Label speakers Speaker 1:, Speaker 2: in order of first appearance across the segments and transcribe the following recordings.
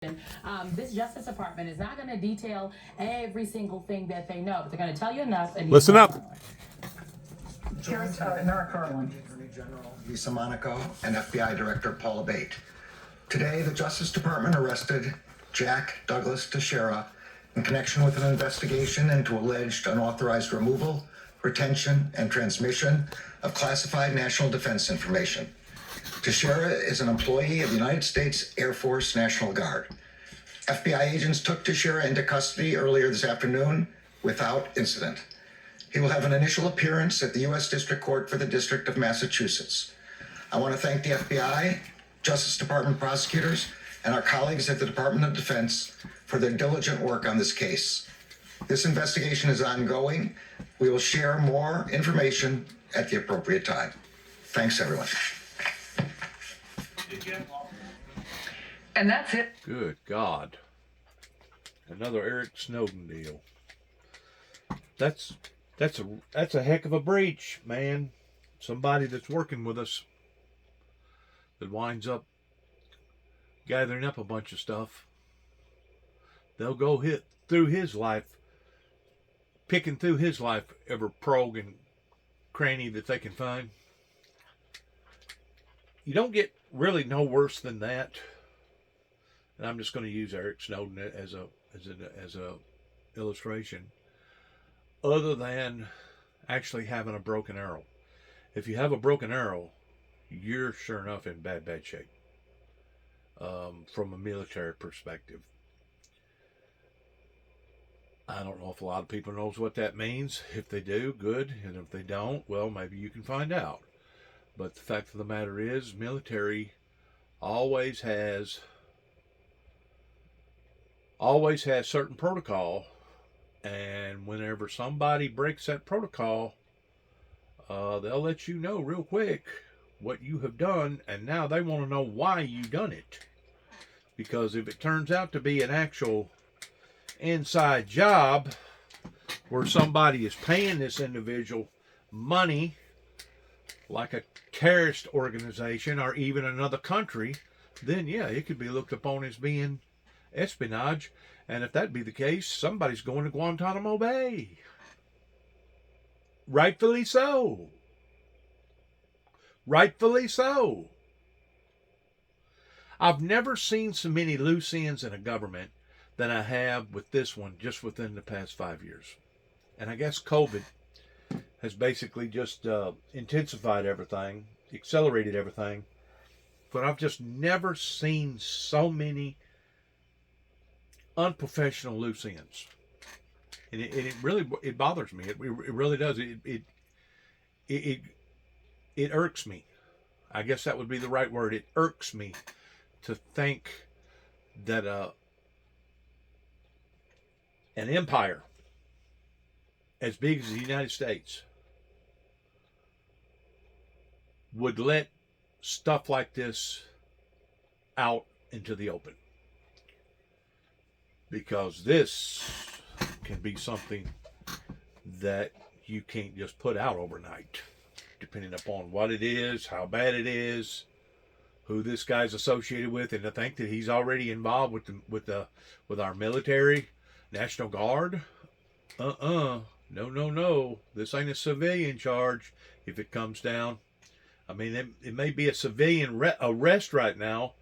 Speaker 1: This Justice Department is not going to detail every single thing that they know, but they're going to tell you enough. And
Speaker 2: listen up.
Speaker 3: Here's Merrick Garland.
Speaker 4: Attorney General Lisa Monaco and FBI Director Paula Bate. Today, the Justice Department arrested Jack Douglas Teixeira in connection with an investigation into alleged unauthorized removal, retention, and transmission of classified national defense information. Teixeira is an employee of the United States Air Force National Guard. FBI agents took Teixeira into custody earlier this afternoon without incident. He will have an initial appearance at the U.S. District Court for the District of Massachusetts. I want to thank the FBI, Justice Department prosecutors, and our colleagues at the Department of Defense for their diligent work on this case. This investigation is ongoing. We will share more information at the appropriate time. Thanks, everyone.
Speaker 3: And that's it.
Speaker 2: Good God. Another Eric Snowden deal. That's a heck of a breach, man. Somebody that's working with us that winds up gathering up a bunch of stuff. They'll go hit through his life, picking through his life every prog and cranny that they can find. You don't get really no worse than that. And I'm just going to use Eric Snowden as a illustration, other than actually having a broken arrow. If you have a broken arrow, you're sure enough in bad shape from a military perspective. I don't know if a lot of people knows what that means. If they do, good. And if they don't, well, maybe you can find out. But the fact of the matter is, military always has certain protocol, and whenever somebody breaks that protocol, they'll let you know real quick what you have done, and now they want to know why you done it. Because if it turns out to be an actual inside job where somebody is paying this individual money, like a terrorist organization or even another country, then yeah, it could be looked upon as being espionage. And if that be the case, somebody's going to Guantanamo Bay. Rightfully so. Rightfully so. I've never seen so many loose ends in a government than I have with this one just within the past 5 years. And I guess COVID has basically just intensified everything, accelerated everything. But I've just never seen so many unprofessional loose ends. And it really bothers me. It really does. It irks me. I guess that would be the right word. It irks me to think that an empire as big as the United States would let stuff like this out into the open. Because this can be something that you can't just put out overnight, depending upon what it is, how bad it is, who this guy's associated with, and to think that he's already involved with our military, National Guard. No. This ain't a civilian charge. If it comes down, I mean, it may be a civilian arrest right now,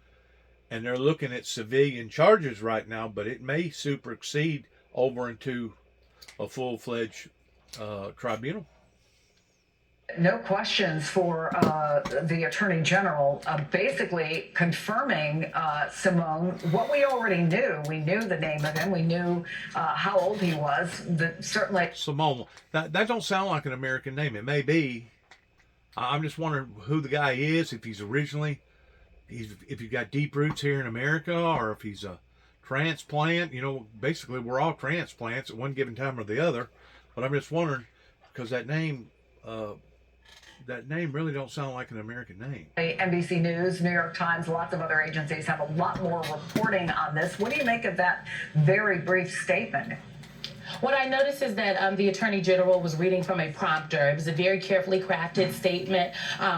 Speaker 2: and they're looking at civilian charges right now, but it may supersede over into a full-fledged tribunal.
Speaker 3: No questions for the Attorney General, basically confirming, Simone, what we already knew. We knew the name of him. We knew how old he was. Certainly.
Speaker 2: Simone, that don't sound like an American name. It may be. I'm just wondering who the guy is, if he's originally, if he's got deep roots here in America, or if he's a transplant. You know, basically we're all transplants at one given time or the other. But I'm just wondering, because that name really don't sound like an American name.
Speaker 3: NBC News, New York Times, lots of other agencies have a lot more reporting on this. What do you make of that very brief statement?
Speaker 1: What I noticed is that the Attorney General was reading from a prompter. It was a very carefully crafted statement,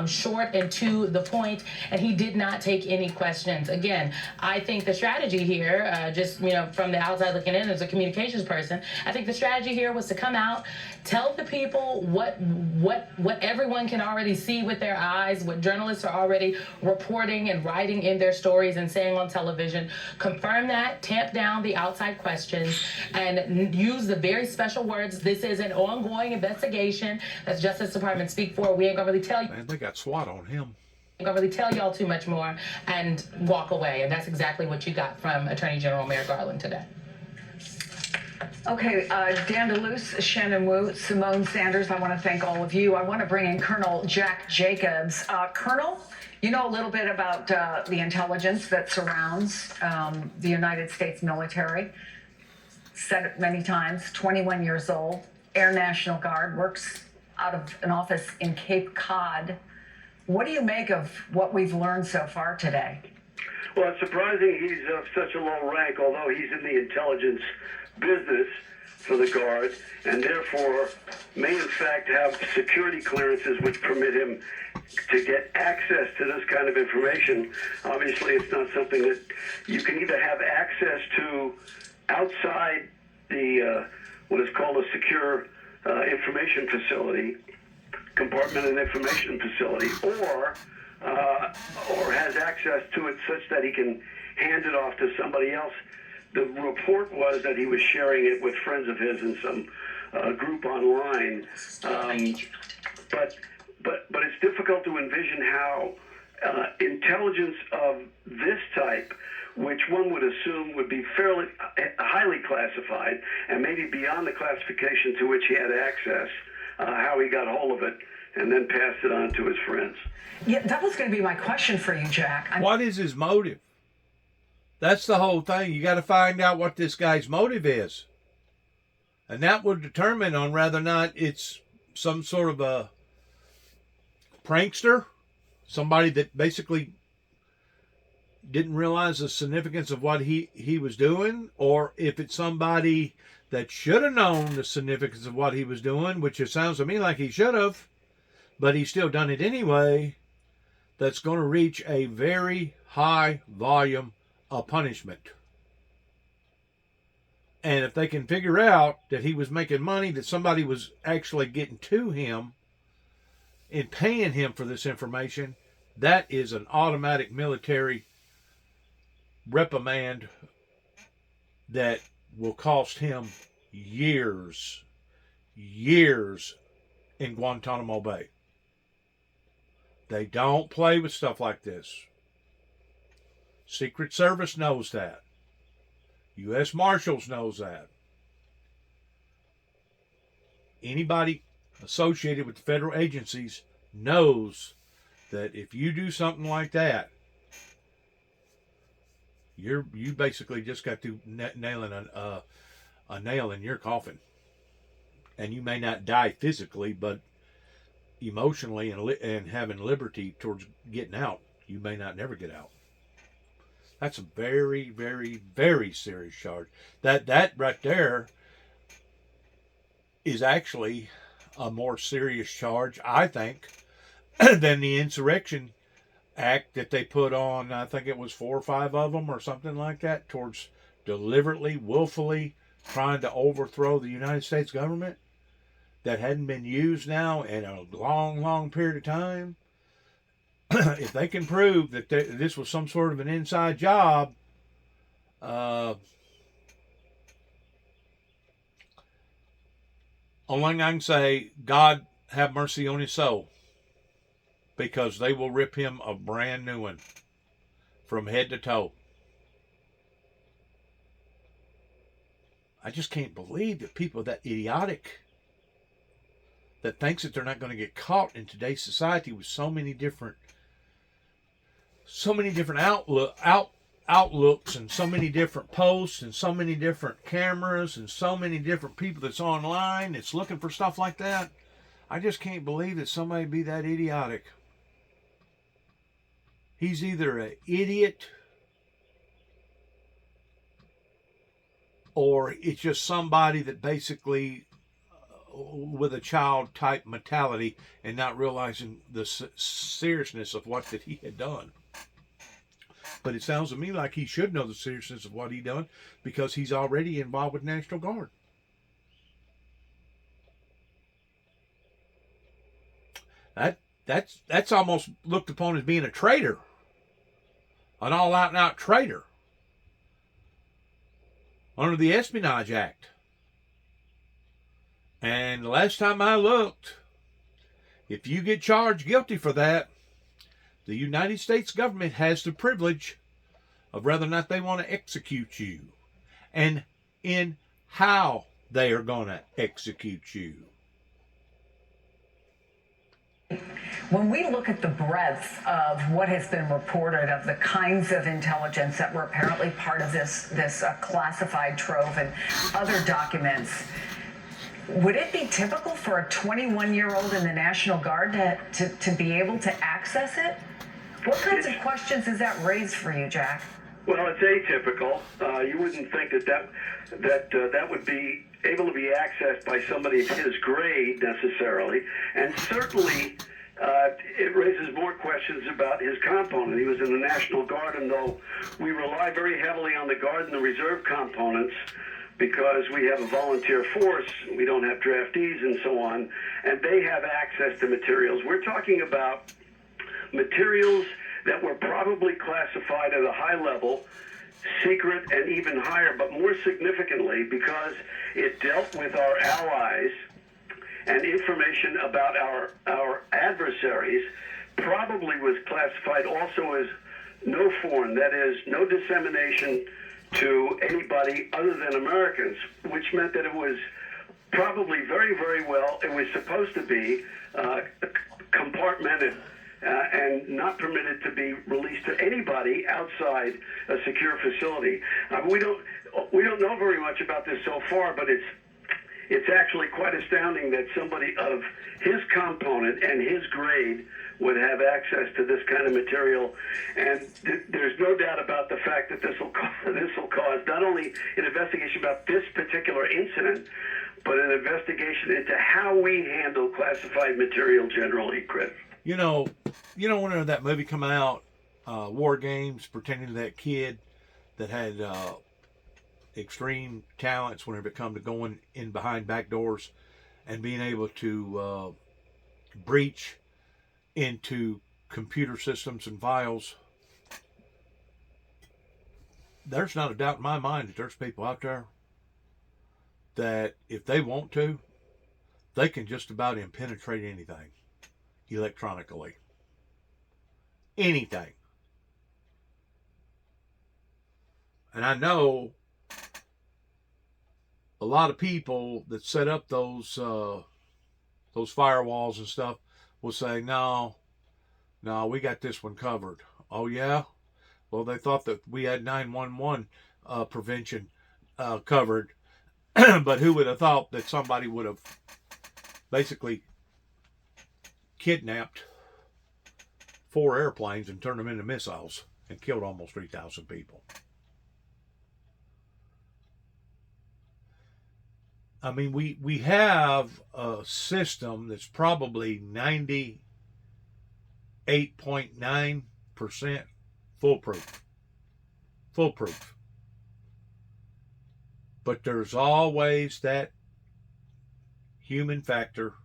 Speaker 1: short and to the point, and he did not take any questions. Again, I think the strategy here, just from the outside looking in as a communications person, I think the strategy here was to come out, tell the people what everyone can already see with their eyes, what journalists are already reporting and writing in their stories and saying on television, confirm that, tamp down the outside questions, and use the very special words, this is an ongoing investigation. That's Justice Department speak for. We ain't gonna really tell you.
Speaker 2: Man, they got SWAT on him.
Speaker 1: I'm gonna really tell y'all too much more, and walk away. And that's exactly what you got from Attorney General Merrick Garland today.
Speaker 3: Okay, Dan DeLuce, Shannon Wu, Simone Sanders, I want to thank all of you. I want to bring in Colonel Jack Jacobs. Colonel, you know a little bit about the intelligence that surrounds the United States military. Said it many times, 21 years old, Air National Guard, works out of an office in Cape Cod. What do you make of what we've learned so far today?
Speaker 5: Well, it's surprising he's of such a low rank, although he's in the intelligence business for the Guard, and therefore may in fact have security clearances which permit him to get access to this kind of information. Obviously, it's not something that you can either have access to outside the what is called a secure information facility, compartment and information facility, or has access to it such that he can hand it off to somebody else. The report was that he was sharing it with friends of his in some group online. But it's difficult to envision how intelligence of this type, which one would assume would be fairly highly classified and maybe beyond the classification to which he had access, how he got hold of it and then passed it on to his friends.
Speaker 3: Yeah, that was going to be my question for you, Jack.
Speaker 2: What is his motive? That's the whole thing. You got to find out what this guy's motive is. And that would determine on whether or not it's some sort of a prankster, somebody that basically didn't realize the significance of what he was doing, or if it's somebody that should have known the significance of what he was doing, which it sounds to me like he should have, but he's still done it anyway, that's going to reach a very high volume of punishment. And if they can figure out that he was making money, that somebody was actually getting to him and paying him for this information, that is an automatic military reprimand that will cost him years in Guantanamo Bay. They don't play with stuff like this. Secret Service knows that. U.S. Marshals knows that. Anybody associated with the federal agencies knows that if you do something like that, you basically just got to nailing a nail in your coffin. And you may not die physically, but emotionally and having liberty towards getting out, you may not never get out. That's a very, very, very serious charge. That right there is actually a more serious charge, I think, than the Insurrection Act that they put on, I think it was 4 or 5 of them or something like that, towards deliberately, willfully trying to overthrow the United States government that hadn't been used now in a long, long period of time. If they can prove that this was some sort of an inside job, only thing I can say, God have mercy on his soul, because they will rip him a brand new one from head to toe. I just can't believe that people are that idiotic, that thinks that they're not going to get caught in today's society with so many different outlooks and so many different posts and so many different cameras and so many different people that's online that's looking for stuff like that. I just can't believe that somebody be that idiotic. He's either an idiot or it's just somebody that basically with a child type mentality and not realizing the seriousness of what that he had done. But it sounds to me like he should know the seriousness of what he done because he's already involved with National Guard. That's almost looked upon as being a traitor, an all out and out traitor under the Espionage Act. And the last time I looked, if you get charged guilty for that, the United States government has the privilege of whether or not they want to execute you and in how they are going to execute you.
Speaker 3: When we look at the breadth of what has been reported of the kinds of intelligence that were apparently part of this classified trove and other documents, would it be typical for a 21-year-old in the National Guard to be able to access it? What kinds of questions does that raise for you, Jack?
Speaker 5: Well, it's atypical. You wouldn't think that would be able to be accessed by somebody of his grade necessarily, and certainly it raises more questions about his component. He was in the National Guard, and though we rely very heavily on the Guard and the Reserve components because we have a volunteer force, we don't have draftees and so on, and they have access to materials. We're talking about materials that were probably classified at a high level, secret and even higher, but more significantly because it dealt with our allies and information about our adversaries, probably was classified also as no foreign, that is, no dissemination to anybody other than Americans, which meant that it was probably very, very well, it was supposed to be compartmented and not permitted to be released to anybody outside a secure facility. We don't know very much about this so far, but it's actually quite astounding that somebody of his component and his grade would have access to this kind of material. And there's no doubt about the fact that this will cause not only an investigation about this particular incident, but an investigation into how we handle classified material generally, Chris.
Speaker 2: You know, whenever that movie come out, War Games, pretending to that kid that had extreme talents whenever it come to going in behind back doors and being able to breach into computer systems and files, there's not a doubt in my mind that there's people out there that if they want to, they can just about impenetrate anything electronically. Anything. And I know a lot of people that set up those firewalls and stuff will say, no, we got this one covered. Oh, yeah? Well, they thought that we had 911 prevention covered. But who would have thought that somebody would have basically kidnapped 4 airplanes and turned them into missiles and killed almost 3,000 people? I mean, we have a system that's probably 98.9% foolproof. But there's always that human factor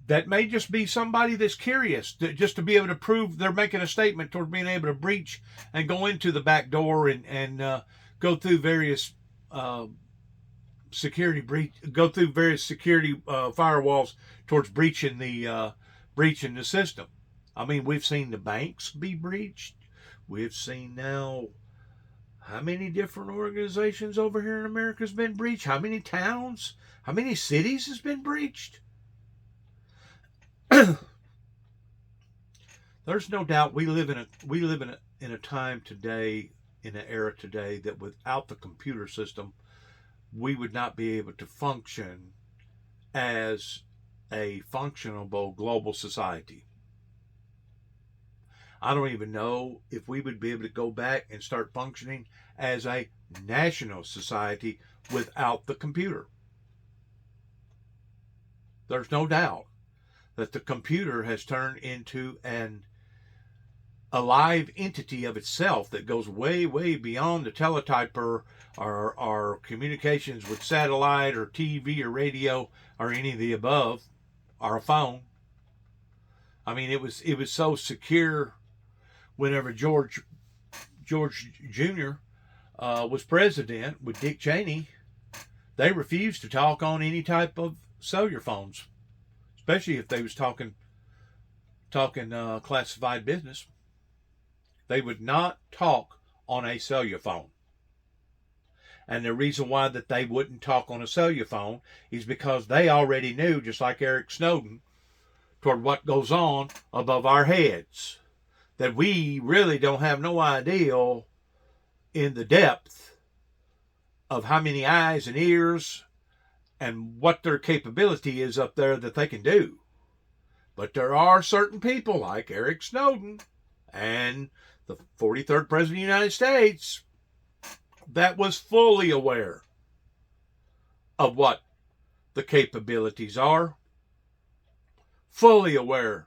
Speaker 2: that may just be somebody that's curious, just to be able to prove they're making a statement toward being able to breach and go into the back door and go through various security firewalls towards breaching the system. I mean, we've seen the banks be breached. We've seen now how many different organizations over here in America has been breached. How many towns? How many cities has been breached? There's no doubt we live in a time today, in an era today, that without the computer system, we would not be able to function as a functionable global society. I don't even know if we would be able to go back and start functioning as a national society without the computer. There's no doubt that the computer has turned into a live entity of itself that goes way, way beyond the teletyper or communications with satellite or TV or radio or any of the above, or a phone. I mean, it was so secure whenever George Jr. Was president with Dick Cheney. They refused to talk on any type of cellular phones, especially if they was talking classified business. They would not talk on a cellular phone. And the reason why that they wouldn't talk on a cellular phone is because they already knew, just like Eric Snowden, toward what goes on above our heads, that we really don't have no idea in the depth of how many eyes and ears and what their capability is up there that they can do. But there are certain people like Eric Snowden and the 43rd President of the United States that was fully aware of what the capabilities are, fully aware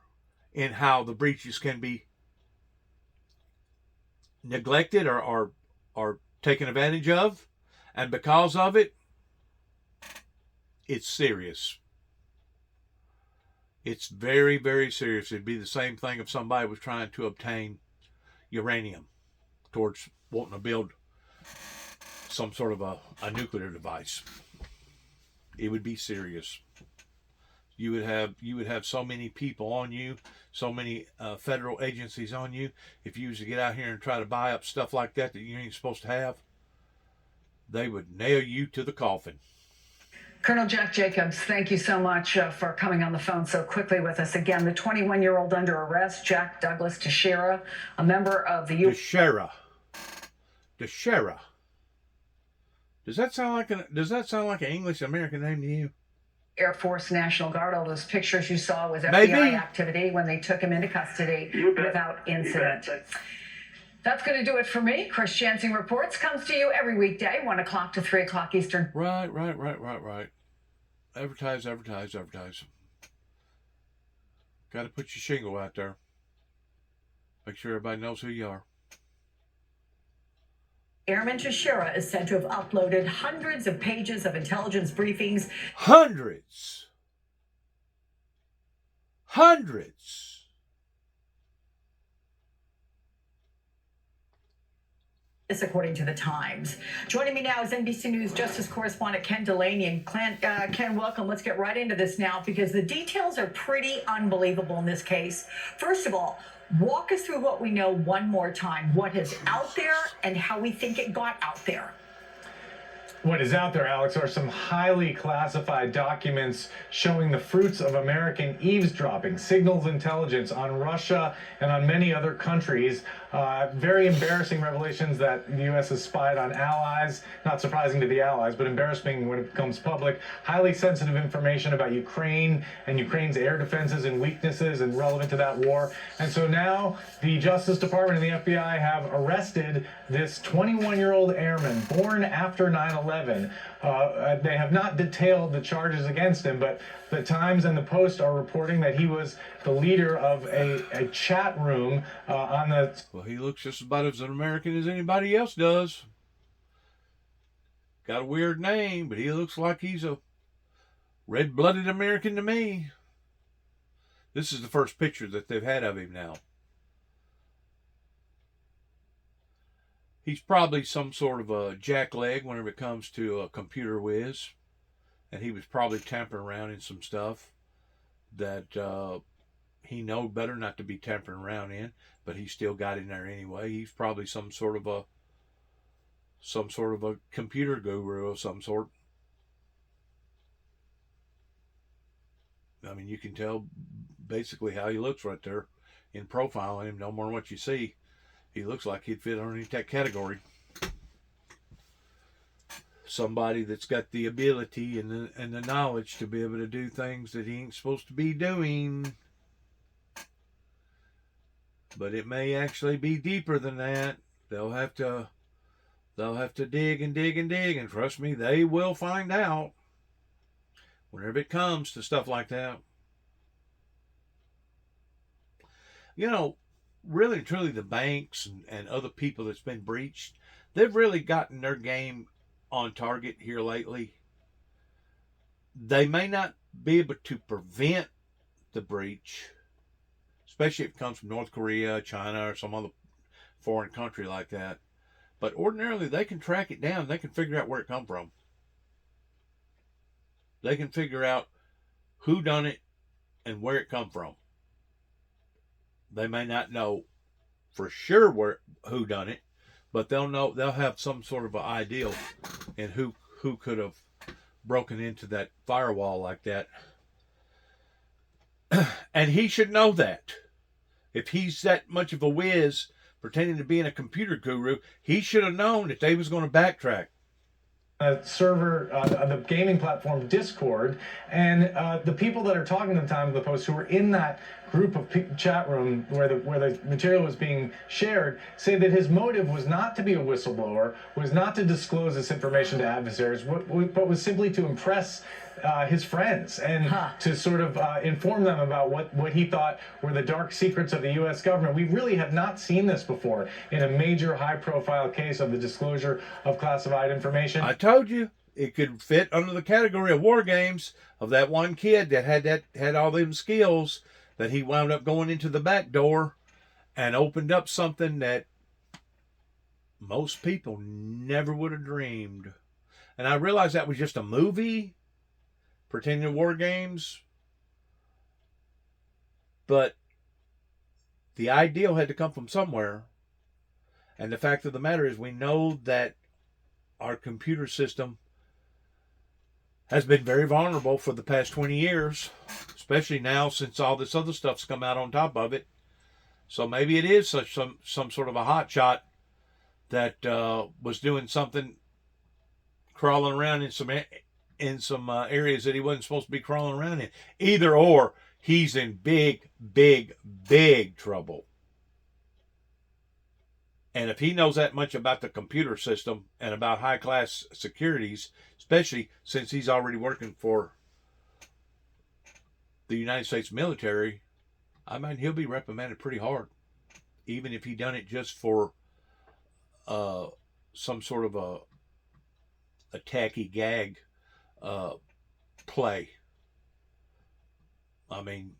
Speaker 2: in how the breaches can be neglected or taken advantage of, and because of it, it's serious. It's very, very serious. It'd be the same thing if somebody was trying to obtain uranium towards wanting to build some sort of a nuclear device. It would be serious. You would have so many people on you, so many federal agencies on you. If you was to get out here and try to buy up stuff like that you ain't supposed to have, they would nail you to the coffin.
Speaker 3: Colonel Jack Jacobs, thank you so much for coming on the phone so quickly with us. Again, the 21-year-old under arrest, Jack Douglas TEIXEIRA, a member of the
Speaker 2: TEIXEIRA. Does that sound like an English American name to you?
Speaker 3: Air Force National Guard. All those pictures you saw with FBI
Speaker 2: Maybe.
Speaker 3: activity when they took him into custody without incident. That's going to do it for me. Chris Jansing Reports comes to you every weekday, 1 o'clock to 3 o'clock Eastern.
Speaker 2: Right. Advertise. Got to put your shingle out there. Make sure everybody knows who you are.
Speaker 6: Airman TEIXEIRA is said to have uploaded hundreds of pages of intelligence briefings.
Speaker 2: Hundreds.
Speaker 6: This, according to the Times. Joining me now is NBC News Justice correspondent Ken Delaney. And Ken, welcome. Let's get right into this now because the details are pretty unbelievable in this case. First of all, walk us through what we know one more time. What is out there and how we think it got out there.
Speaker 7: What is out there, Alex, are some highly classified documents showing the fruits of American eavesdropping, signals intelligence on Russia and on many other countries. Very embarrassing revelations that the U.S. has spied on allies. Not surprising to the allies, but embarrassing when it becomes public. Highly sensitive information about Ukraine and Ukraine's air defenses and weaknesses and relevant to that war. And so now the Justice Department and the FBI have arrested this 21-year-old airman born after 9/11. They have not detailed the charges against him, but the Times and the Post are reporting that he was the leader of a chat room on the...
Speaker 2: Well, he looks just about as an American as anybody else does. Got a weird name, but he looks like he's a red-blooded American to me. This is the first picture that they've had of him now. He's probably some sort of a jackleg whenever it comes to a computer whiz. And he was probably tampering around in some stuff that he know better not to be tampering around in, but he still got in there anyway. He's probably some sort of a computer guru of some sort. I mean, you can tell basically how he looks right there in profiling him, no more than what you see. He looks like he'd fit underneath that category. Somebody that's got the ability and the knowledge to be able to do things that he ain't supposed to be doing. but it may actually be deeper than that. They'll have to dig and dig and dig, and trust me, they will find out whenever it comes to stuff like that. You know, really and truly, the banks and other people that's been breached, they've really gotten their game on target here lately. They may not be able to prevent the breach, especially if it comes from North Korea, China, or some other foreign country like that. But ordinarily, they can track it down. They can figure out where it come from. They can figure out who done it and where it come from. They may not know for sure who done it, but they'll know. They'll have some sort of an idea in who could have broken into that firewall like that. And he should know that. If he's that much of a whiz pretending to be a computer guru, he should have known that they was going to backtrack.
Speaker 7: Server, the gaming platform Discord, and the people that are talking at the time of the post who were in that group of chat room where the material was being shared say that his motive was not to be a whistleblower, was not to disclose this information to adversaries, but was simply to impress his friends and to sort of inform them about what he thought were the dark secrets of the U.S. government. We really have not seen this before in a major high-profile case of the disclosure of classified information.
Speaker 2: I told you it could fit under the category of war games of that one kid that had all them skills, that he wound up going into the back door and opened up something that most people never would have dreamed. And I realized that was just a movie pretending to war games, but the ideal had to come from somewhere. And the fact of the matter is, we know that our computer system has been very vulnerable for the past 20 years, especially now since all this other stuff's come out on top of it. So maybe it is some sort of a hotshot that was doing something, crawling around in some areas that he wasn't supposed to be crawling around in. Either or, he's in big, big, big trouble. And if he knows that much about the computer system and about high-class securities, especially since he's already working for the United States military, I mean, he'll be reprimanded pretty hard, even if he done it just for some sort of a tacky gag play. I mean,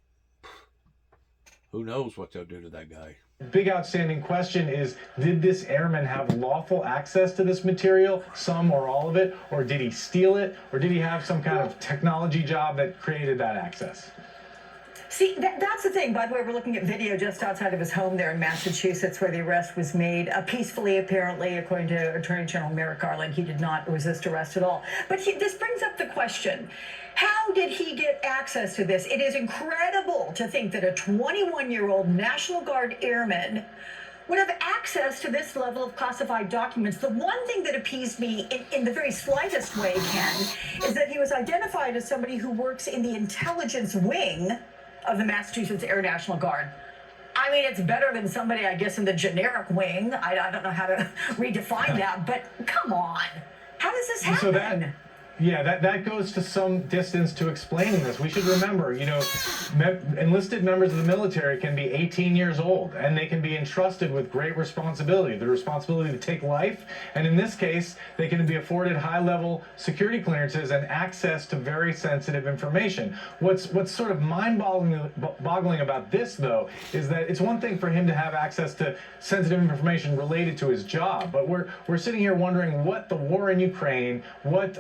Speaker 2: who knows what they'll do to that guy.
Speaker 7: Big outstanding question is, did this airman have lawful access to this material, some or all of it, or did he steal it, or did he have some kind of technology job that created that access?
Speaker 6: See, that's the thing. By the way, we're looking at video just outside of his home there in Massachusetts where the arrest was made peacefully, apparently, according to Attorney General Merrick Garland. He did not resist arrest at all. But this brings up the question, how did he get access to this? It is incredible to think that a 21-year-old National Guard airman would have access to this level of classified documents. The one thing that appeased me in the very slightest way, Ken, is that he was identified as somebody who works in the intelligence wing of the Massachusetts Air National Guard. I mean, it's better than somebody, I guess, in the generic wing. I don't know how to redefine that, but come on. How does this happen?
Speaker 7: So that goes to some distance to explaining this. We should remember, enlisted members of the military can be 18 years old, and they can be entrusted with great responsibility, the responsibility to take life, and in this case, they can be afforded high-level security clearances and access to very sensitive information. What's sort of mind-boggling about this, though, is that it's one thing for him to have access to sensitive information related to his job, but we're sitting here wondering what the war in Ukraine, what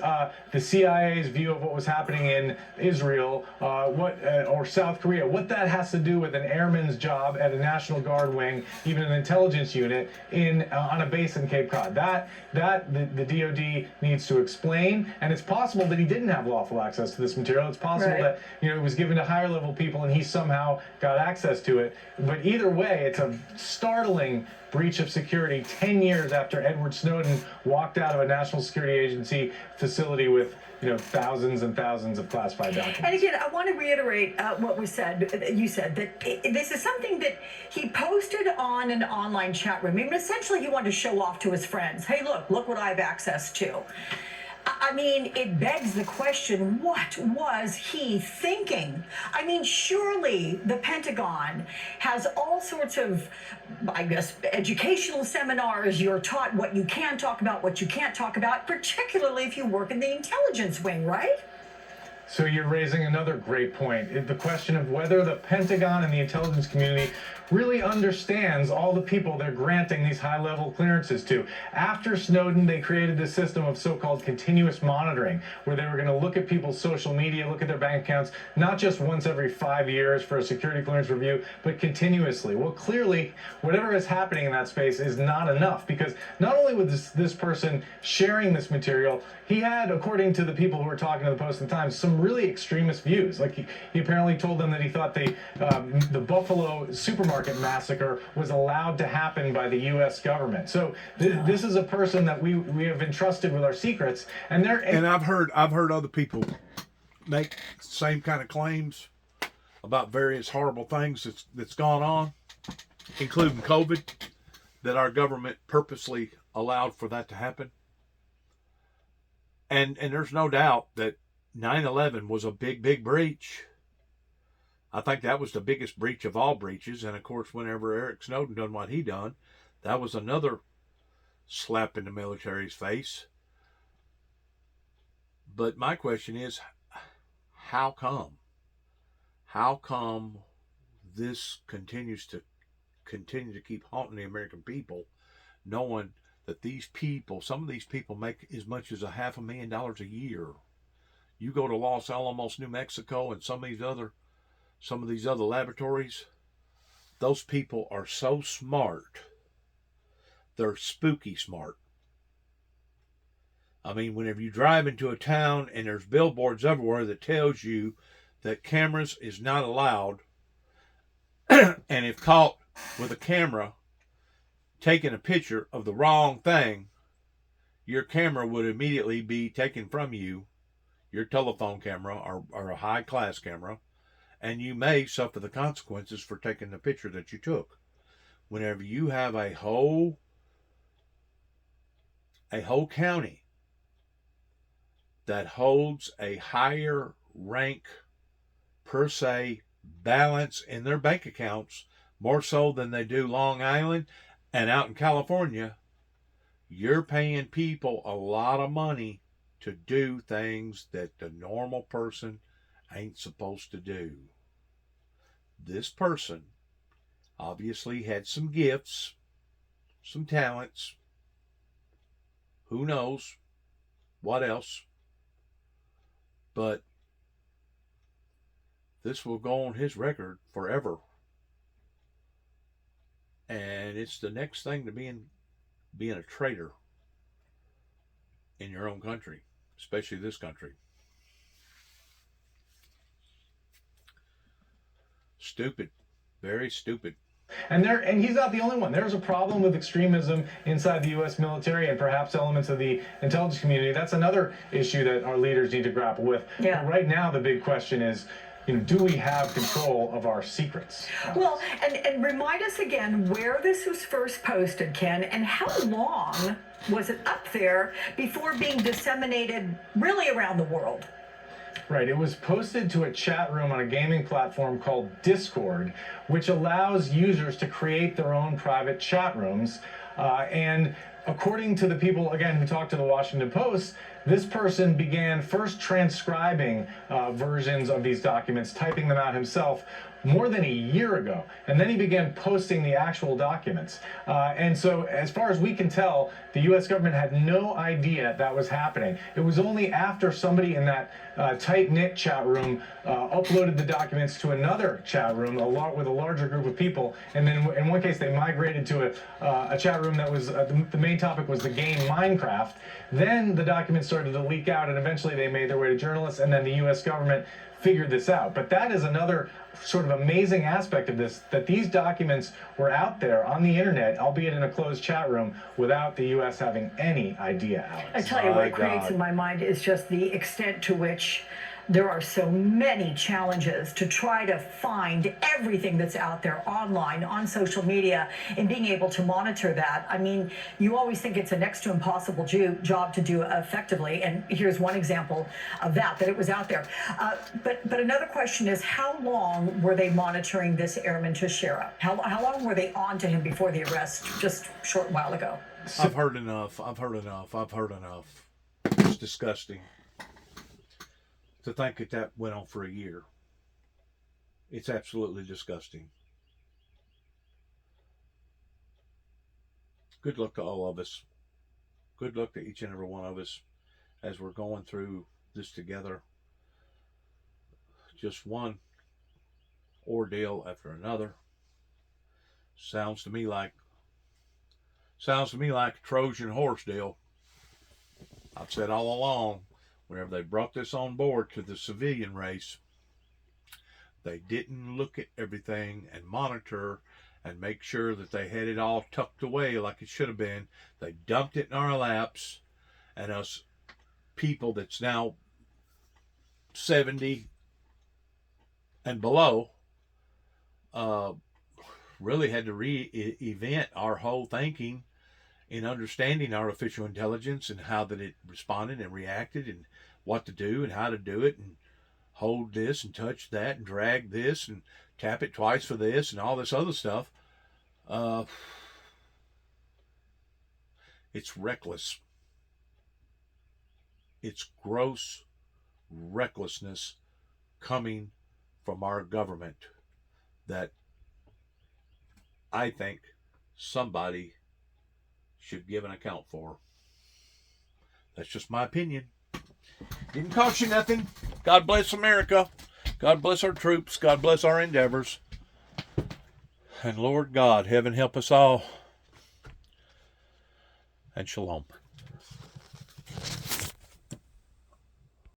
Speaker 7: the CIA's view of what was happening in Israel, or South Korea, what that has to do with an airman's job at a National Guard wing, even an intelligence unit on a base in Cape Cod. That the DoD needs to explain, and it's possible that he didn't have lawful access to this material. It's possible that it was given to higher level people and he somehow got access to it. But either way, it's a startling breach of security 10 years after Edward Snowden walked out of a national security agency facility with thousands and thousands of classified documents.
Speaker 6: And again, I want to reiterate what was said. You said that this is something that he posted on an online chat room. I mean, essentially, he wanted to show off to his friends. Hey, look what I have access to. I mean, it begs the question, what was he thinking? I mean, surely the Pentagon has all sorts of, I guess, educational seminars. You're taught what you can talk about, what you can't talk about, particularly if you work in the intelligence wing, right?
Speaker 7: So you're raising another great point. The question of whether the Pentagon and the intelligence community really understands all the people they're granting these high-level clearances to. After Snowden, they created this system of so-called continuous monitoring, where they were going to look at people's social media, look at their bank accounts, not just once every 5 years for a security clearance review, but continuously. Well, clearly, whatever is happening in that space is not enough, because not only was this person sharing this material, he had, according to the people who were talking to the Post and Times, some really extremist views. Like he apparently told them that he thought the Buffalo supermarket massacre was allowed to happen by the U.S. government. So this is a person that we have entrusted with our secrets, and
Speaker 2: I've heard other people make the same kind of claims about various horrible things that's gone on, including COVID, that our government purposely allowed for that to happen. And there's no doubt that 9/11 was a big breach. I think that was the biggest breach of all breaches. And of course, whenever Eric Snowden done what he done, that was another slap in the military's face. But my question is, how come? How come this continues to keep haunting the American people, knowing that some of these people make as much as $500,000 a year? You go to Los Alamos, New Mexico, and some of these other laboratories, those people are so smart. They're spooky smart. I mean, whenever you drive into a town and there's billboards everywhere that tells you that cameras is not allowed, and if caught with a camera taking a picture of the wrong thing, your camera would immediately be taken from you, your telephone camera or a high-class camera, and you may suffer the consequences for taking the picture that you took. Whenever you have a whole county that holds a higher rank, per se, balance in their bank accounts, more so than they do Long Island and out in California, you're paying people a lot of money to do things that the normal person ain't supposed to do. This person obviously had some gifts, some talents, who knows what else, but this will go on his record forever. And it's the next thing to being a traitor in your own country, especially this country. Stupid. Very stupid.
Speaker 7: And he's not the only one. There's a problem with extremism inside the U.S. military and perhaps elements of the intelligence community. That's another issue that our leaders need to grapple with.
Speaker 6: Yeah.
Speaker 7: But right now, the big question is, do we have control of our secrets?
Speaker 6: Well, and remind us again where this was first posted, Ken, and how long was it up there before being disseminated really around the world?
Speaker 7: Right, it was posted to a chat room on a gaming platform called Discord, which allows users to create their own private chat rooms. And according to the people, again, who talked to the Washington Post, this person began first transcribing versions of these documents, typing them out himself, more than a year ago. And then he began posting the actual documents. And so, as far as we can tell, the U.S. government had no idea that was happening. It was only after somebody in that tight-knit chat room uploaded the documents to another chat room with a larger group of people. And then in one case, they migrated to a chat room that was, the main topic was the game Minecraft. Then the documents started to leak out, and eventually they made their way to journalists, and then the U.S. government figured this out. But that is another sort of amazing aspect of this, that these documents were out there on the internet, albeit in a closed chat room, without the U.S. having any idea, Alex.
Speaker 6: I tell you what it creates in my mind is just the extent to which there are so many challenges to try to find everything that's out there online, on social media, and being able to monitor that. I mean, you always think it's a next to impossible job to do effectively, and here's one example of that it was out there. But another question is, how long were they monitoring this airman TEIXEIRA? How long were they on to him before the arrest just a short while ago?
Speaker 2: I've heard enough. It's disgusting to think that went on for a year. It's absolutely disgusting. Good luck to all of us. Good luck to each and every one of us as we're going through this together. Just one ordeal after another. Sounds to me like a Trojan horse deal. I've said all along, whenever they brought this on board to the civilian race, they didn't look at everything and monitor and make sure that they had it all tucked away like it should have been. They dumped it in our laps, and us people that's now 70 and below really had to reinvent our whole thinking in understanding artificial intelligence and how that it responded and reacted and what to do and how to do it and hold this and touch that and drag this and tap it twice for this and all this other stuff. It's reckless. It's gross recklessness coming from our government that I think somebody should give an account for. That's just my opinion. Didn't cost you nothing. God bless America. God bless our troops. God bless our endeavors. And Lord God, heaven help us all. And shalom.